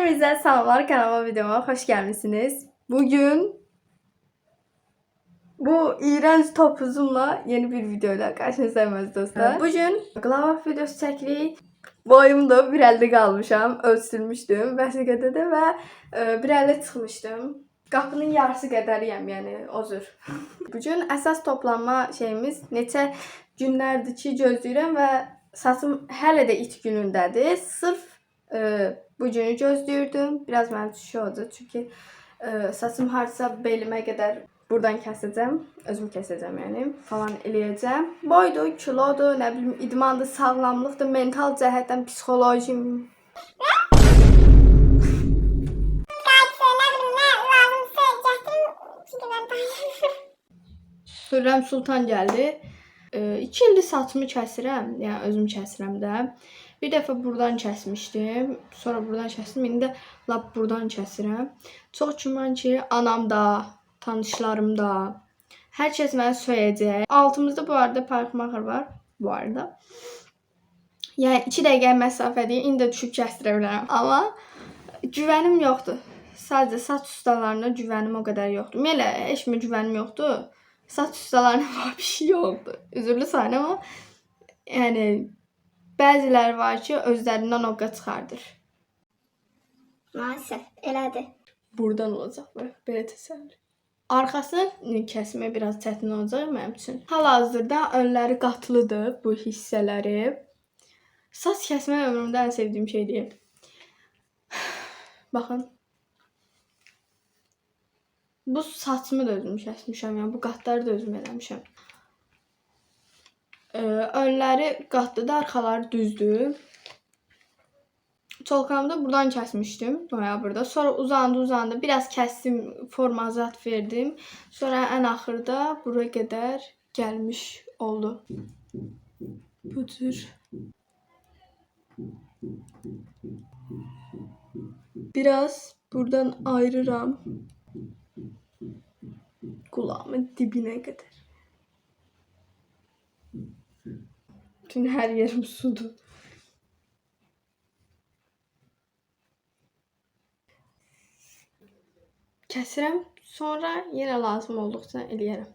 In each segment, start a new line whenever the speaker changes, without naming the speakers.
Hepinize selamlar, kanalıma, videoma hoş gelmişsiniz. Bugün bu iğrenç topuzumla yeni bir videoyla karşınızdayım dostlar. Bugün glove videosu çəkirik. Boyumda 1.50 qalmışam, ölçülmüşdüm vəsiqədə də və 1.50 çıxmışdım. Qapının yarısı qədəriyəm, yəni o cür. Bugün əsas toplanma şeyimiz neçə günlərdir ki gözləyirəm və saçım hələ də it günündədir. Sırf bu günü gözləyirdim. Biraz mənim düşüş oldu çünki saçım harca belimə qədər buradan kəsəcəm. Özüm kəsəcəm yəni falan eləyəcəm. Boydur, kilodur, nə bilim idmandır, sağlamlıqdır, mental cəhətdən, psixoloji. Hürrəm Sultan gəldi. 2 ildir saçımı kəsirəm, yəni özüm kəsirəm də. Bir dəfə buradan kəsmişdim, sonra buradan kəsdim, indi də lap buradan kəsirəm. Çox güman ki, anam da, tanışlarım da, hər kəs məni söyəcək. Altımızda bu arada parkmaxır var, bu arada. Yəni 2 dəqiqə məsafədir, indi də düşüb kəsdirə bilərəm. Amma güvənim yoxdur. Sadəcə saç ustalarına güvənim o qədər yoxdur. Ümumiyyətlə, heç mi güvənim yoxdur? Saç ustalarına bir şey yoxdur. Üzürlü sayın amma yəni bəziləri var ki, özlərindən oqqa çıxardır.
Maalesef, elədir.
Buradan olacaq bu, belə təsəvvür. Arxasını kəsmək biraz çətin olacaq mənim üçün. Hal-hazırda önləri qatlıdır bu hissələri. Saç kəsmək ömrümdə ən sevdiyim şeydir. Baxın. Bu saçımı da özüm kəsmişəm, yəni bu qatları da özüm eləmişəm. Önləri qatlıdır, arxaları düzdür. Çolkamı da buradan kəsmişdim noyabrda. Sonra uzandı. Biraz kəsdim, forma zat verdim. Sonra ən axırda buraya qədər gəlmiş oldu. Bu cür. Biraz buradan ayırıram. Kulağımın dibine qədər. Bütün her yerim sudur. Kəsirəm, sonra yenə lazım olduqca eləyərəm.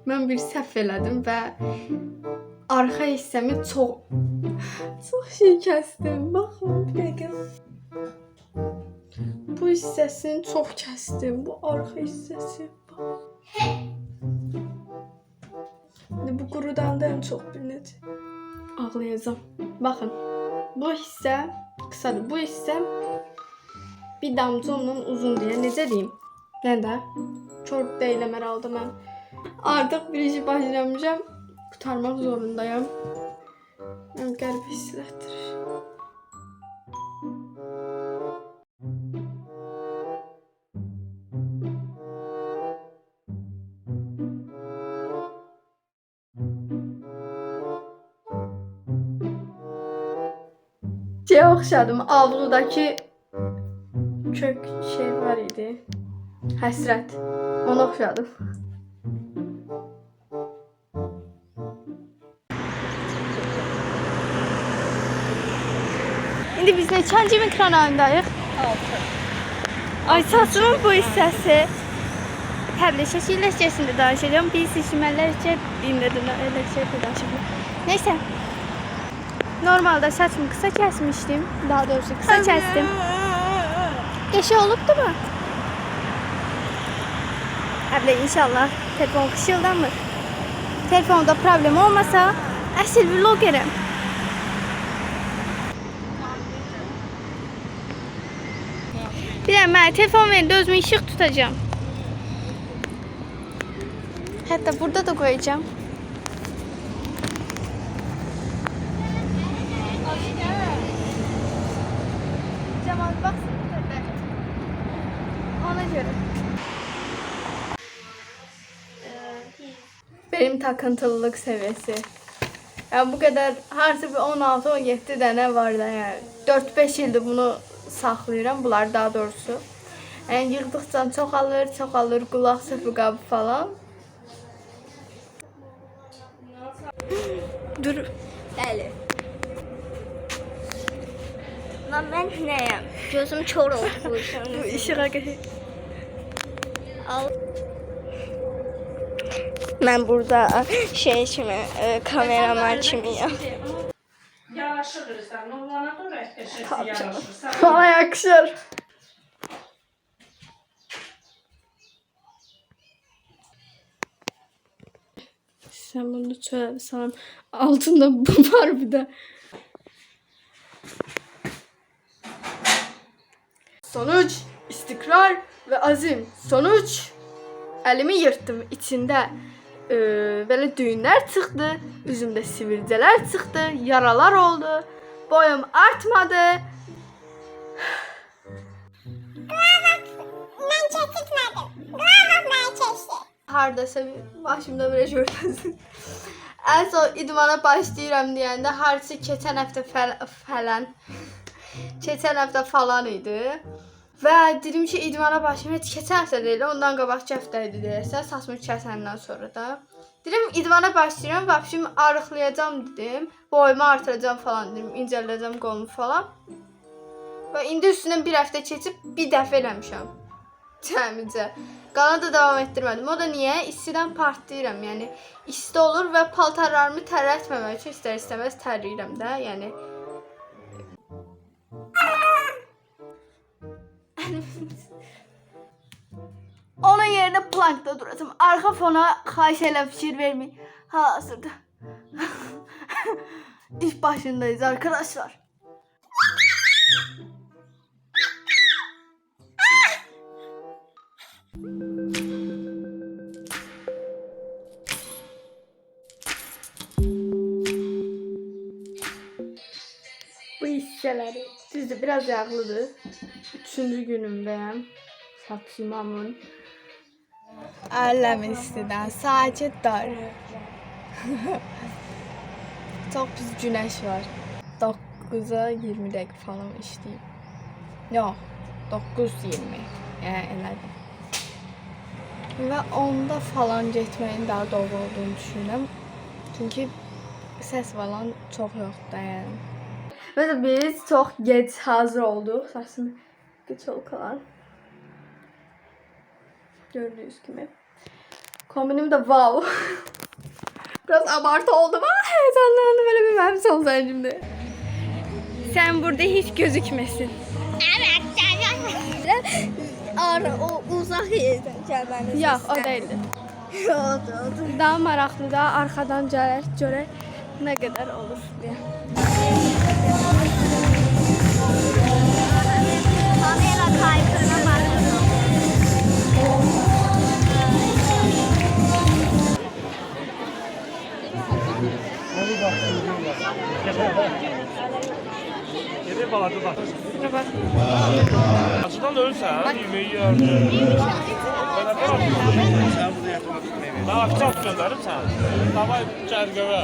Mən bir səhv elədim və arxa hissəmi çox şey kəsdim. Baxın, bir dəqiqə. Bu hissəsini çox kəsdim. Bu arxa hissəsi. Bu qurudanda ən çox bilinəcək. Ağlayacağım. Baxın, bu hissə qısadır. Bu hissə bir damcı ondan uzun deyə. Necə deyim? Mən də kör deyiləm herhalde mən. Artıq bir işi başlamışam. Qurtarmaq zorundayım. Mən qəribə hisslətdirir. Şeye oxşadım. Avludakı kök şey var idi. Həsrət. Ona oxşadım. İndi biz neçənci mikron ayındayıq? 6. Ay saçımın bu hissəsi. Təbii şəkillə şəkəsində danışacağım. Biz seçmələr üçün dinlədim. Elə şey danışacağım. Neyse. Normalde saçımı kısa kesmiştim. Daha doğrusu kısa kestim. Geçi olupdu mu? Abla inşallah telefon kışıldanmır. Telefonda problem olmasa əsl vlogerim. Bir de ben telefon verin özümü ışık tutacağım. Hatta burada da koyacağım. Cemal baksana. Ona göre. Benim takıntılılık seviyesi. Yani bu kadar harca bir 16-17 dənə var da yani. 4-5 ildir bunu saxlayıram. Bunlar daha doğrusu. Yani yığdıqca çoxalır, qulaq sıfır qabı falan. Dur.
Bəli. Lan ben neyim? Gözüm kör oldu bu işin.
Bu işığa geçək.
Al. Ben burada şey kimi, kameraman kimiyim.
Yaraşırsan, oğlana da rəhbəşəsi yaraşırsan.
Bana yakışır. Sen bunu çöl sanırım. Altında bu var bir de. Sonuç, istikrar ve azim. Sonuç, elimi yırttım içinde. Böyle düğünler çıktı. Üzümde sivilceler çıktı. Yaralar oldu. Boyum artmadı.
Ben çekitmedim. Kulağım ben çekti.
Hardasa bir başımda böyle görürsün. En son idmana başlayıram deyəndə hardasa keçən həftə falan idi. Və dedim ki idmana başlayım. Heç keçən həftə deyil, ondan qabaqki həftə idi deyirsən, saçımı kəsəndən sonra da. Dedim idmana başlayıram, vəbşim arıqlayacağım dedim. Boyumu artıracağım falan dedim, incələcəm qolumu falan. Və indi üstündən bir həftə keçib bir dəfə eləmişəm. Cəmicə. Qana da devam etdirmədim. O da niyə? İstidən partlayıram. Yəni isti olur və paltarlarımı tərətməmək üçün istər-istəməz tərləyirəm də. Yəni onun yerine plankda durasım. Arka fona xahiş elə fikir vermeyin. Hazırda. İş başındayız arkadaşlar. Bu hissələri düzdür, biraz yağlıdır. 3-cü günümdəyəm. Saçımamın. Ələm istidən, sakitdir. Çox pis günəş var. 9'a 20 dəqiqə falan işləyib. Yox, 9:20. Yəni elədim. Və 10'da falan getməyin daha doğru olduğunu düşünürəm. Çünki səs falan çox yoxdur yəni. Mesela biz çok geç hazır olduk. Saçımı geç kalan. Gördüğünüz gibi. Kombinim de wow. Biraz abartı oldu ama heyecanlandım, böyle bir memsi olsaydı şimdi. Sen burada hiç gözükmesin.
Evet, canım. O uzak yerden gelmeniz.
Yok, o değildi.
Oldu.
Daha maraqlı da arkadan görək ne kadar olur diye.
Kamera kaydına bakıyorum.
Geri baladı bak.
Şuna bak.
Açıdan ölürsən, yemeği yerdir. Ben akşam göndərim sən. Davay cərgəvə.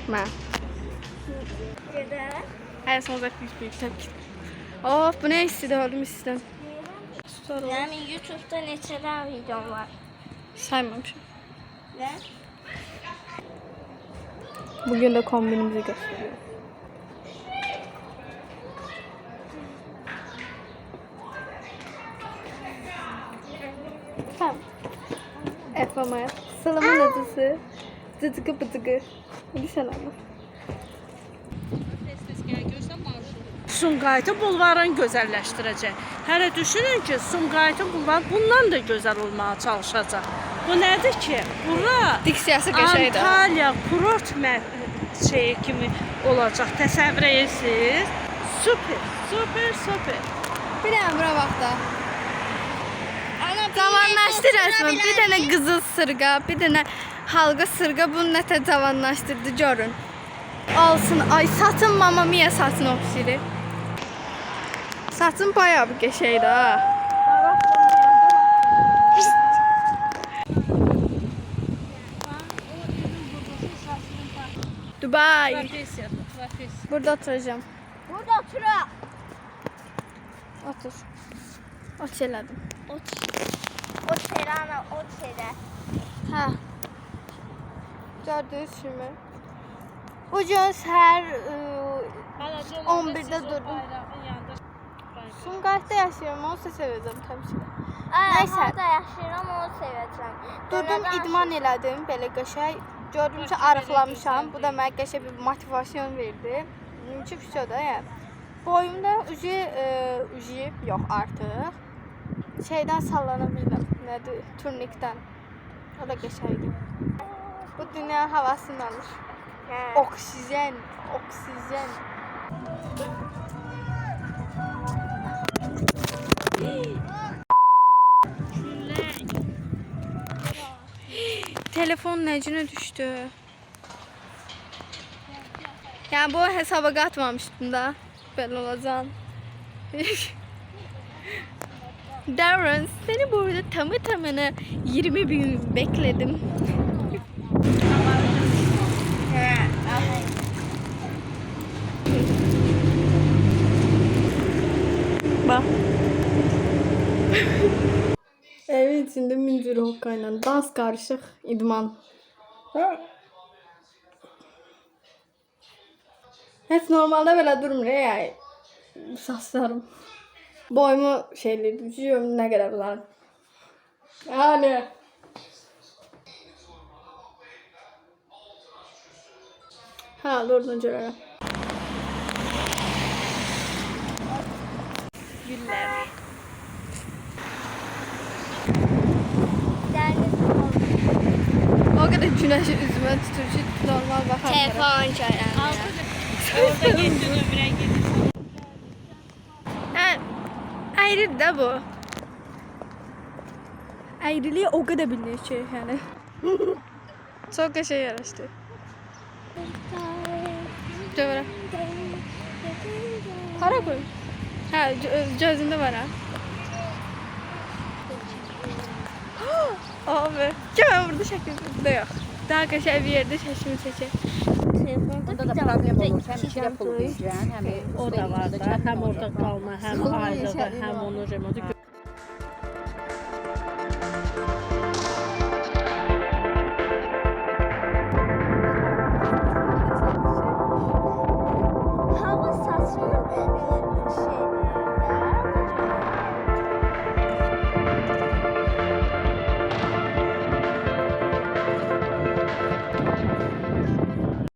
Ben.
Güzel.
Her son zaten büyük tepki. Of, bu ne istedi, oğlum istedim.
Yani YouTube'da neçələr videom var.
Saymamışım.
Ve
Bugün de kombinimizi gösteriyor. Tamam. Efamaya. Salamın adısı. Dıdıgı bıdıgı. Hadi sen anlat.
Sumqayıtı bulvarını gözəlləşdirəcək. Hələ düşünün ki, Sumqayıtı bulvarı bundan da gözəl olmağa çalışacaq. Bu nədir ki? Bura
Diksiyası qəşəngdir.
Antalya kurort şeyi kimi olacaq. Təsəvvür edirsiniz? Super, super, super.
Bir dənə bura bax da.
ana
Cavanlaşdı resmen. Bir dənə qızıl sırğa, bir dənə halqa sırğa bunu nətə cavanlaşdırdı görün. alsın. Ay satın Mamma Mia satın oxiri. Satın bayağı bir qəşəngdir ha. Dubai. Burada oturacağım.
Burada otura.
Otur. Otur elədim.
O Serana, o Sera.
Hə. Gördüyünüz kimi. Bu gün səhər 11-də durdum. Sumqayıtda yaşayıram, onu da sevəcəm təbii ki. Nəysə.
Orada yaşayıram, onu sevəcəm.
Durdum, idman elədim, belə qəşəng. Gördüm ki, arıqlamışam. Bu da mənə qəşəng bir motivasiyon verdi. Çünki fisioda, yəni. Boyumda uji yox artıq. Şeydən sallana bildim. Nədir? Turnikdən. O da qəşəngdir. Bu dünya havasını alır. Oksijen, oksijen. Telefon necine düştü? Yani bu hesaba katmamıştım da. Böyle olacağım. Darren, seni burada tamına 20 bin bekledim. Bak. Evin içinde mincir hokkayla dans karışık idman. Hiç normalde böyle durmuyor ya. Saçlarım. Boyumu şeyli düşüyorum ne kadar uzar. Yani. Ha durdun görelim. Güller. O kadar güneşi üzüme tutur ki normal bakar.
Telefon çağıran.
Orada getdin ömrə gedin.
Ayrı da bu. Ayrılığı o kadar bilir ki yani. Çok da şey yaraştı. Doğru. Para koy. Ha gözünde var ha. Abi. Kim burada şekilde yok. Daha kaşar bir yerde şaşımı çeker.
Burada da problem olur. Hem işe pul vereceksin, hem
O da var da. Hem orada qalma, hem aylığı, hem onun remotu.
Hava saçımın